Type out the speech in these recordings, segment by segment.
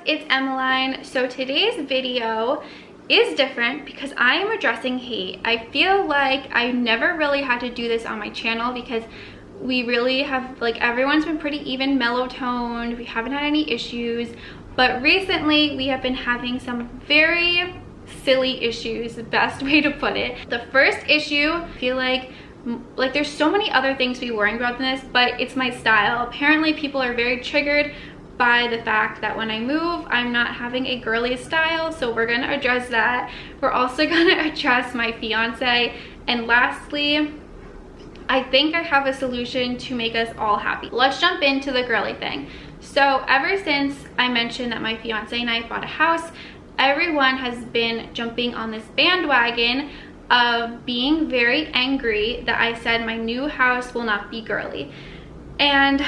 it's Emmeline. So today's video is different because I am addressing hate. I feel like I never really had to do this on my channel because we really have, like, everyone's been pretty even mellow toned. We haven't had any issues, but recently we have been having some very silly issues, the best way to put it. The first issue, I feel like there's so many other things to be worrying about than this, but it's my style. Apparently people are very triggered by the fact that when I move, I'm not having a girly style, so we're gonna address that. We're also gonna address my fiance, and lastly, I think I have a solution to make us all happy. Let's jump into the girly thing. So ever since I mentioned that my fiance and I bought a house, everyone has been jumping on this bandwagon of being very angry that I said my new house will not be girly. And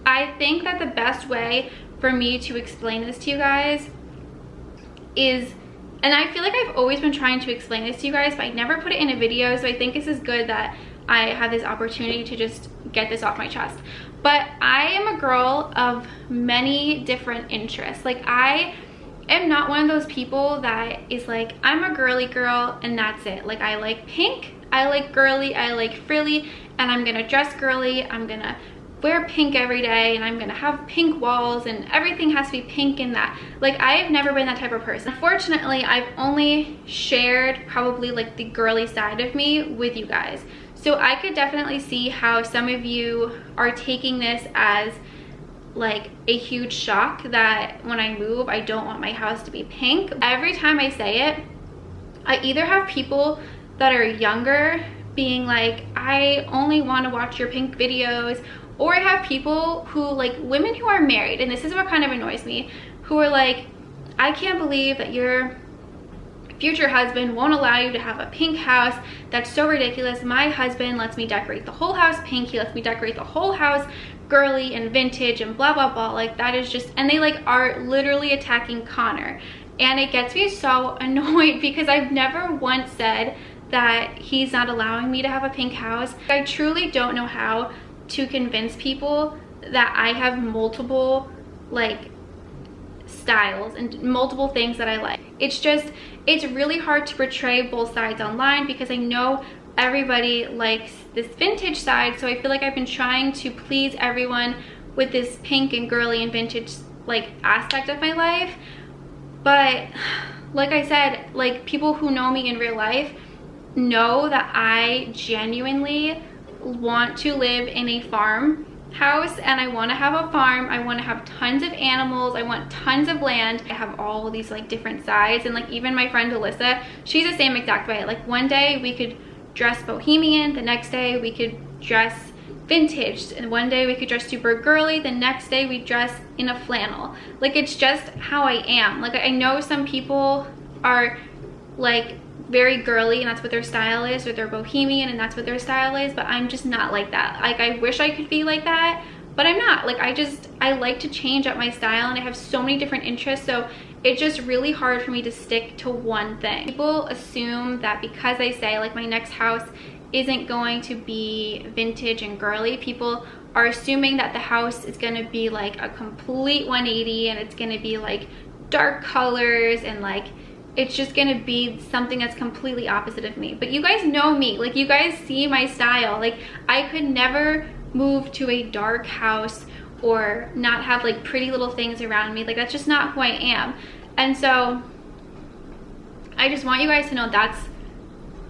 I think that the best way for me to explain this to you guys is, and I feel like I've always been trying to explain this to you guys, but I never put it in a video, so I think this is good that I have this opportunity to just get this off my chest. But I am a girl of many different interests. Like, I am not one of those people that is like, I'm a girly girl and that's it. Like, I like pink, I like girly, I like frilly, and I'm gonna dress girly, I'm gonna wear pink every day, and I'm gonna have pink walls, and everything has to be pink and that. Like, I've never been that type of person. Unfortunately, I've only shared probably like the girly side of me with you guys. So I could definitely see how some of you are taking this as like a huge shock that when I move, I don't want my house to be pink. Every time I say it, I either have people that are younger being like, I only want to watch your pink videos, or I have people who, like, women who are married, and this is what kind of annoys me, who are like, I can't believe that your future husband won't allow you to have a pink house. That's so ridiculous. My husband lets me decorate the whole house pink. He lets me decorate the whole house girly and vintage and blah blah blah. Like, that is just, and they like are literally attacking Connor, and it gets me so annoyed because I've never once said that he's not allowing me to have a pink house. I truly don't know how to convince people that I have multiple like styles and multiple things that I like. It's really hard to portray both sides online because I know everybody likes this vintage side, so I feel like I've been trying to please everyone with this pink and girly and vintage like aspect of my life. But like I said, like, people who know me in real life know that I genuinely want to live in a farm house, and I want to have a farm. I want to have tons of animals. I want tons of land. I have all of these like different sides, and like even my friend Alyssa, she's the same exact way. Like, one day we could dress bohemian, the next day we could dress vintage, and one day we could dress super girly, the next day we dress in a flannel. Like, it's just how I am. Like, I know some people are like very girly and that's what their style is, or they're bohemian and that's what their style is, but I'm just not like that. Like, I wish I could be like that, but I'm not. Like, I like to change up my style, and I have so many different interests, so it's just really hard for me to stick to one thing. People assume that because I say like my next house isn't going to be vintage and girly, people are assuming that the house is going to be like a complete 180 and it's going to be like dark colors, and like it's just gonna be something that's completely opposite of me. But you guys know me, like, you guys see my style. Like, I could never move to a dark house or not have like pretty little things around me. Like, that's just not who I am. And so I just want you guys to know that's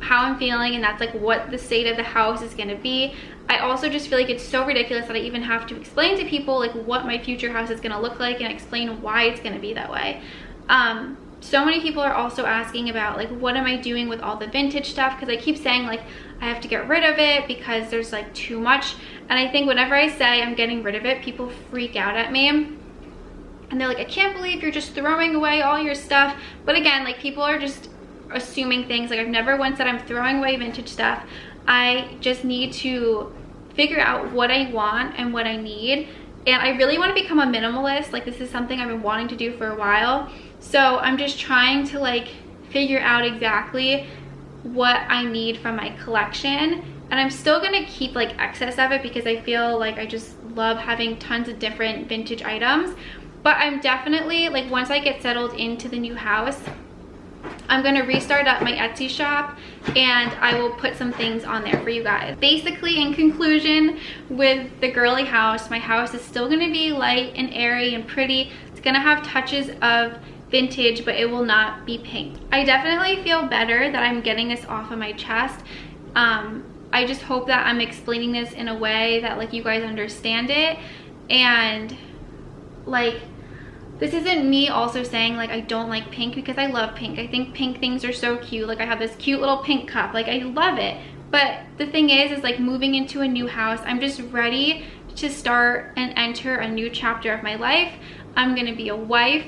how I'm feeling, and that's like what the state of the house is gonna be. I also just feel like it's so ridiculous that I even have to explain to people like what my future house is gonna look like and explain why it's gonna be that way. So many people are also asking about like, what am I doing with all the vintage stuff? Because I keep saying like I have to get rid of it because there's like too much. And I think whenever I say I'm getting rid of it, people freak out at me. And they're like, I can't believe you're just throwing away all your stuff. But again, like, people are just assuming things. Like, I've never once said I'm throwing away vintage stuff. I just need to figure out what I want and what I need. And I really want to become a minimalist. Like, this is something I've been wanting to do for a while. So I'm just trying to like figure out exactly what I need from my collection. And I'm still gonna keep like excess of it because I feel like I just love having tons of different vintage items. But I'm definitely, like, once I get settled into the new house, I'm gonna restart up my Etsy shop and I will put some things on there for you guys. Basically, in conclusion, with the girly house, my house is still gonna be light and airy and pretty. It's gonna have touches of vintage, but it will not be pink. I definitely feel better that I'm getting this off of my chest. I just hope that I'm explaining this in a way that, like, you guys understand it. And, like, this isn't me also saying, like, I don't like pink, because I love pink. I think pink things are so cute. Like, I have this cute little pink cup. Like, I love it. But the thing is like, moving into a new house, I'm just ready to start and enter a new chapter of my life. I'm gonna be a wife.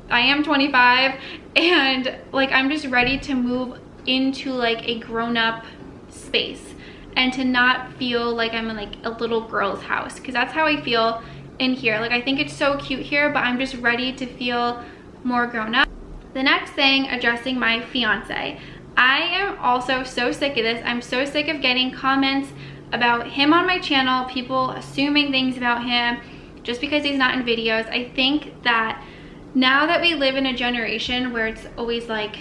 I am 25, and, like, I'm just ready to move into, like, a grown-up space and to not feel like I'm in, like, a little girl's house, because that's how I feel in here. Like, I think it's so cute here, but I'm just ready to feel more grown up. The next thing, addressing my fiance. I am also so sick of this. I'm so sick of getting comments about him on my channel, people assuming things about him just because he's not in videos. I think that now that we live in a generation where it's always like,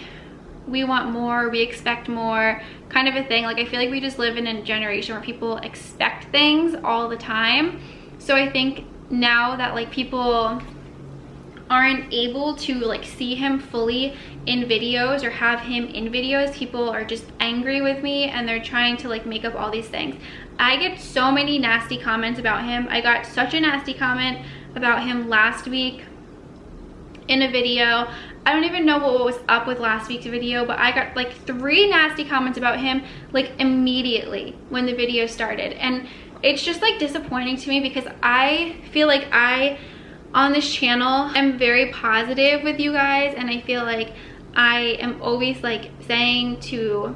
we want more, we expect more, kind of a thing. Like, I feel like we just live in a generation where people expect things all the time. So I think now that, like, people aren't able to, like, see him fully in videos or have him in videos, people are just angry with me and they're trying to, like, make up all these things. I get so many nasty comments about him. I got such a nasty comment about him last week in a video. I don't even know what was up with last week's video, but I got like 3 nasty comments about him, like, immediately when the video started. And it's just, like, disappointing to me, because I feel like I, on this channel, am very positive with you guys, and I feel like I am always, like, saying to,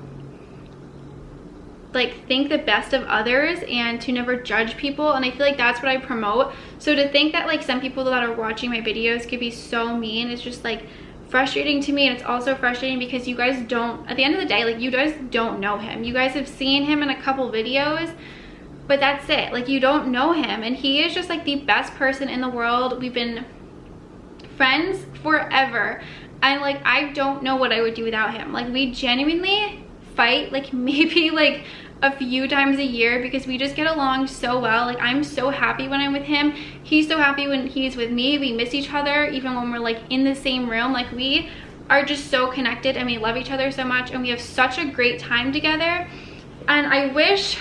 like, think the best of others and to never judge people, and I feel like that's what I promote. So to think that, like, some people that are watching my videos could be so mean is just, like, frustrating to me. And it's also frustrating because you guys don't, at the end of the day, like, you guys don't know him. You guys have seen him in a couple videos, but that's it. Like, you don't know him, and he is just, like, the best person in the world. We've been friends forever, and, like, I don't know what I would do without him. Like, we genuinely fight, like, maybe, like, a few times a year, because we just get along so well. Like, I'm so happy when I'm with him. He's so happy when he's with me. We miss each other even when we're, like, in the same room. Like, we are just so connected, and we love each other so much, and we have such a great time together. And I wish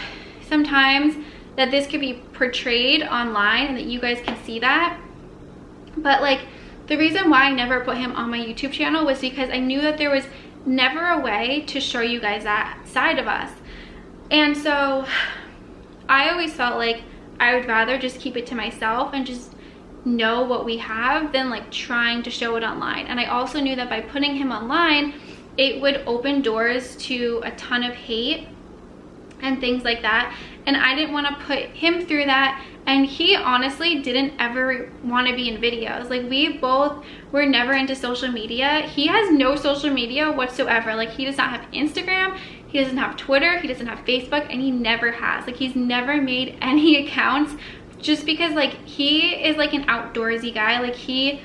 sometimes that this could be portrayed online and that you guys can see that. But, like, the reason why I never put him on my YouTube channel was because I knew that there was never a way to show you guys that side of us. And so I always felt like I would rather just keep it to myself and just know what we have than, like, trying to show it online. And I also knew that by putting him online, it would open doors to a ton of hate and things like that. And I didn't want to put him through that. And he honestly didn't ever want to be in videos. Like, we both were never into social media. He has no social media whatsoever. Like, he does not have Instagram. He doesn't have Twitter. He doesn't have Facebook, and he never has. Like, he's never made any accounts, just because, like, he is, like, an outdoorsy guy. Like, he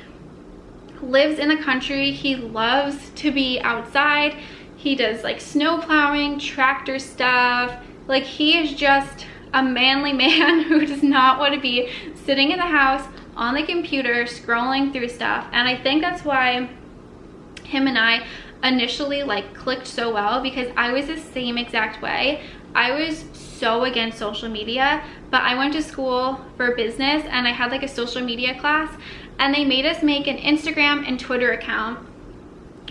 lives in the country. He loves to be outside. He does, like, snow plowing, tractor stuff. Like, he is just a manly man who does not want to be sitting in the house on the computer scrolling through stuff. And I think that's why him and I initially, like, clicked so well, because I was the same exact way. I was so against social media, but I went to school for business, and I had, like, a social media class, and they made us make an Instagram and Twitter account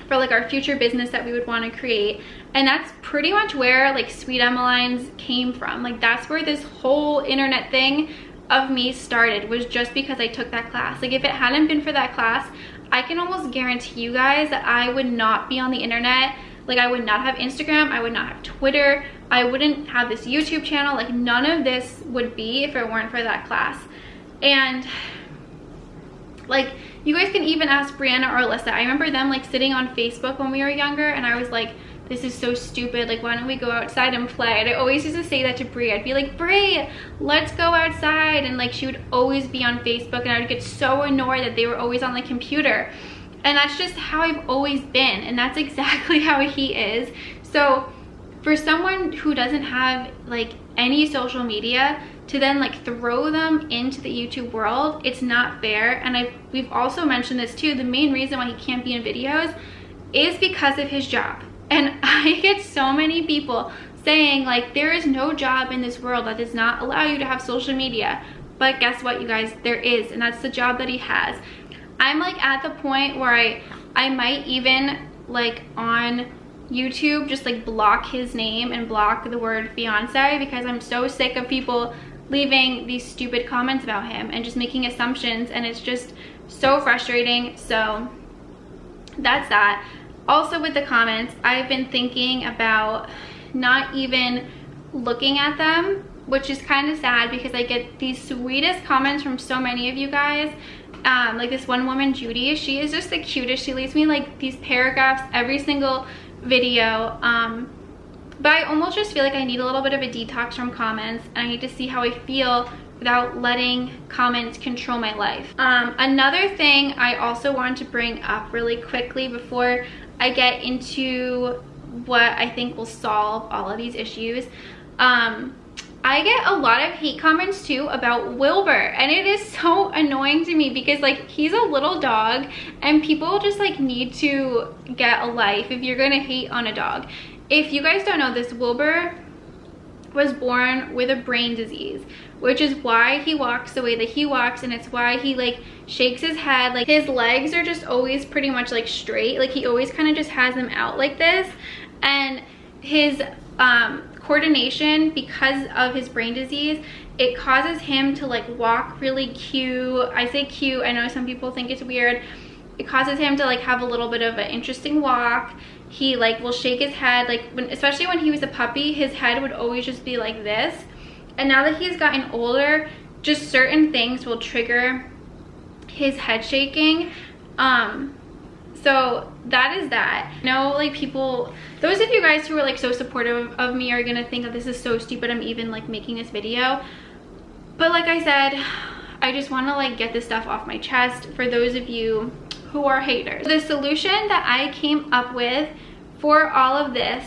for, like, our future business that we would want to create. And that's pretty much where, like, Sweet Emmeline's came from. Like, that's where this whole internet thing of me started, was just because I took that class. Like, if it hadn't been for that class, I can almost guarantee you guys that I would not be on the internet. Like, I would not have Instagram, I would not have Twitter, I wouldn't have this YouTube channel. Like, none of this would be if it weren't for that class. And, like, you guys can even ask Brianna or Alyssa. I remember them, like, sitting on Facebook when we were younger, and I was like, this is so stupid, like why don't we go outside and play? And I always used to say that to Brie. I'd be like, Brie, let's go outside. And like she would always be on Facebook and I would get so annoyed that they were always on the computer. And that's just how I've always been, and that's exactly how he is. So for someone who doesn't have like any social media to then like throw them into the YouTube world, it's not fair. And we've also mentioned this too, the main reason why he can't be in videos is because of his job. And I get so many people saying like, there is no job in this world that does not allow you to have social media. But guess what, you guys, there is, and that's the job that he has. I'm like at the point where I might even like on YouTube just like block his name and block the word fiance, because I'm so sick of people leaving these stupid comments about him and just making assumptions, and it's just so frustrating. So that's that. Also with the comments, I've been thinking about not even looking at them, which is kind of sad because I get these sweetest comments from so many of you guys. Like this one woman, Judy, she is just the cutest. She leaves me like these paragraphs every single video. But I almost just feel like I need a little bit of a detox from comments, and I need to see how I feel without letting comments control my life. Another thing I also want to bring up really quickly before I get into what I think will solve all of these issues. I get a lot of hate comments too about Wilbur, and it is so annoying to me because like he's a little dog and people just like need to get a life if you're gonna hate on a dog. If you guys don't know this, Wilbur was born with a brain disease, which is why he walks the way that he walks, and it's why he like shakes his head. Like his legs are just always pretty much like straight, like he always kind of just has them out like this, and his coordination, because of his brain disease, it causes him to like walk really cute. I say cute, I know some people think it's weird. It causes him to like have a little bit of an interesting walk. He like will shake his head, like especially when he was a puppy, his head would always just be like this. And now that he's gotten older, just certain things will trigger his head shaking. So that is that. I know like people, those of you guys who are like so supportive of me are gonna think that this is so stupid I'm even like making this video. But like I said, I just wanna like get this stuff off my chest for those of you who are haters. The solution that I came up with for all of this,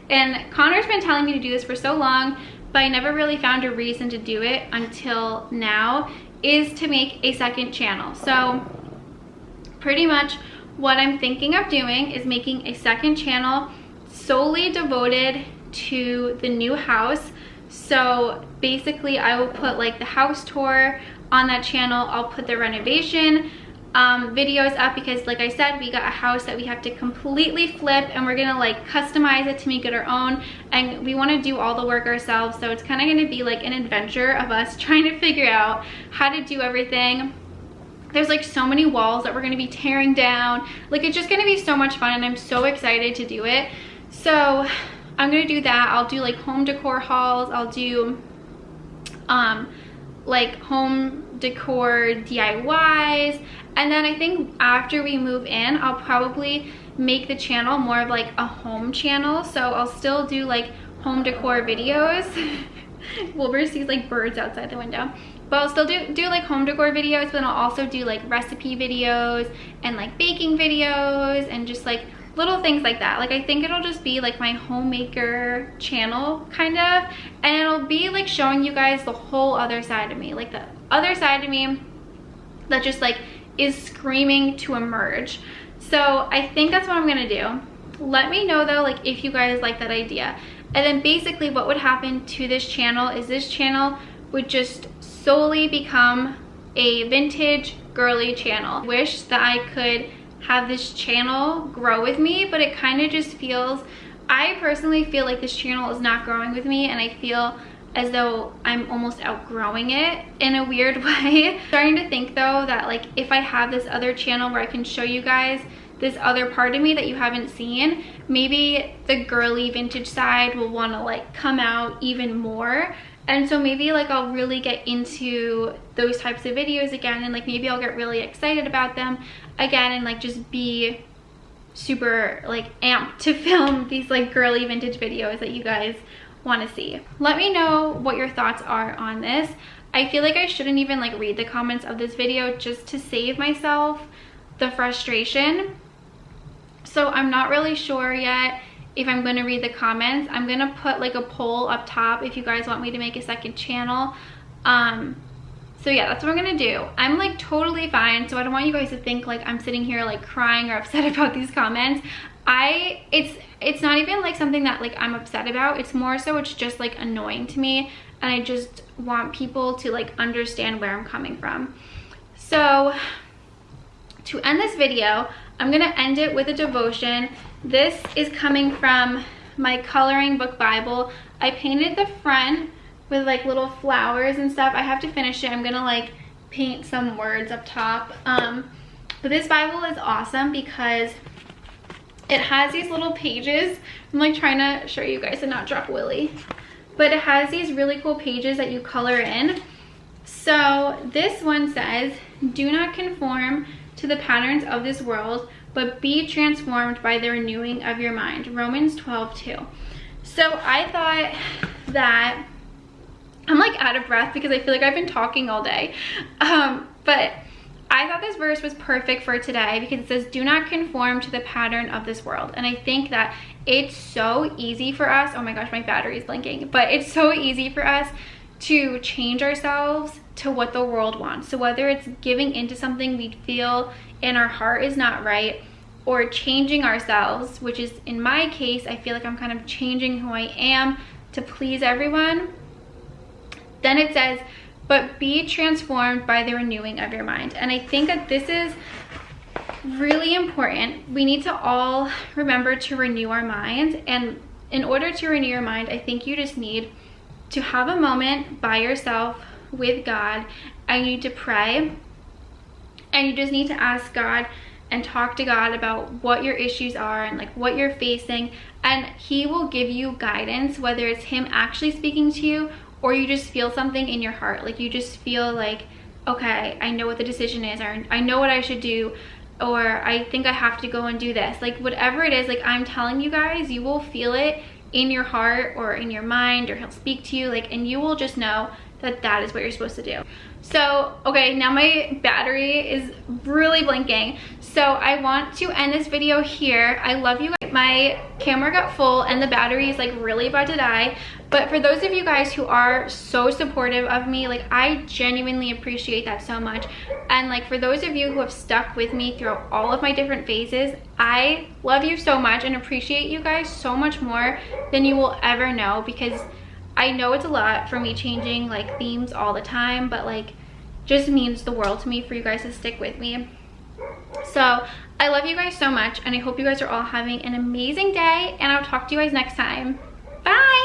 and Connor's been telling me to do this for so long, but I never really found a reason to do it until now, is to make a second channel. So pretty much what I'm thinking of doing is making a second channel solely devoted to the new house. So basically I will put like the house tour on that channel. I'll put the renovation videos up, because like I said, we got a house that we have to completely flip, and we're gonna like customize it to make it our own, and we want to do all the work ourselves. So it's kind of going to be like an adventure of us trying to figure out how to do everything. There's like so many walls that we're going to be tearing down. Like it's just going to be so much fun, and I'm so excited to do it. So I'm going to do that. I'll do like home decor hauls. I'll do like home decor DIYs. And then I think after we move in, I'll probably make the channel more of like a home channel. So I'll still do like home decor videos. Wilbur sees like birds outside the window. But I'll still do like home decor videos, but then I'll also do like recipe videos and like baking videos and just like little things like that. Like I think it'll just be like my homemaker channel kind of, and it'll be like showing you guys the whole other side of me, like the other side of me that just like is screaming to emerge. So I think that's what I'm gonna do. Let me know though, like if you guys like that idea. And then basically what would happen to this channel is this channel would just solely become a vintage girly channel. I wish that I could have this channel grow with me, but it kind of just feels, I personally feel like this channel is not growing with me, and I feel as though I'm almost outgrowing it in a weird way. Starting to think though that like if I have this other channel where I can show you guys this other part of me that you haven't seen, maybe the girly vintage side will want to like come out even more. And so maybe like I'll really get into those types of videos again, and like maybe I'll get really excited about them again, and like just be super like amped to film these like girly vintage videos that you guys want to see. Let me know what your thoughts are on this. I feel like I shouldn't even like read the comments of this video just to save myself the frustration. So I'm not really sure yet if I'm going to read the comments. I'm going to put like a poll up top if you guys want me to make a second channel. So yeah, that's what I'm gonna do. I'm like totally fine, so I don't want you guys to think like I'm sitting here like crying or upset about these comments. It's not even like something that like I'm upset about. It's more so it's just like annoying to me, and I just want people to like understand where I'm coming from. So to end this video, I'm gonna end it with a devotion. This is coming from my coloring book Bible. I painted the front with like little flowers and stuff. I have to finish it. I'm gonna like paint some words up top. But this Bible is awesome because it has these little pages. I'm like trying to show you guys and not drop Willie. But it has these really cool pages that you color in. So this one says, "Do not conform to the patterns of this world, but be transformed by the renewing of your mind." Romans 12:2. So I thought that I'm like out of breath because I feel like I've been talking all day. But I thought this verse was perfect for today because it says, "Do not conform to the pattern of this world." And I think that it's so easy for us. Oh my gosh, my battery is blinking. But it's so easy for us to change ourselves to what the world wants. So whether it's giving into something we feel in our heart is not right, or changing ourselves, which is in my case, I feel like I'm kind of changing who I am to please everyone. Then it says, "But be transformed by the renewing of your mind." And I think that this is really important. We need to all remember to renew our minds. And in order to renew your mind, I think you just need to have a moment by yourself with God, and you need to pray. And you just need to ask God and talk to God about what your issues are and like what you're facing. And He will give you guidance, whether it's Him actually speaking to you or you just feel something in your heart. Like you just feel like, okay, I know what the decision is, or I know what I should do, or I think I have to go and do this. Like whatever it is, like I'm telling you guys, you will feel it in your heart or in your mind, or He'll speak to you, like, and you will just know that that is what you're supposed to do. So, okay, now my battery is really blinking. So I want to end this video here. I love you guys. My camera got full and the battery is like really about to die. But for those of you guys who are so supportive of me, like I genuinely appreciate that so much. And like for those of you who have stuck with me throughout all of my different phases, I love you so much and appreciate you guys so much more than you will ever know, because I know it's a lot for me changing like themes all the time, but like just means the world to me for you guys to stick with me. So I love you guys so much, and I hope you guys are all having an amazing day, and I'll talk to you guys next time. Bye.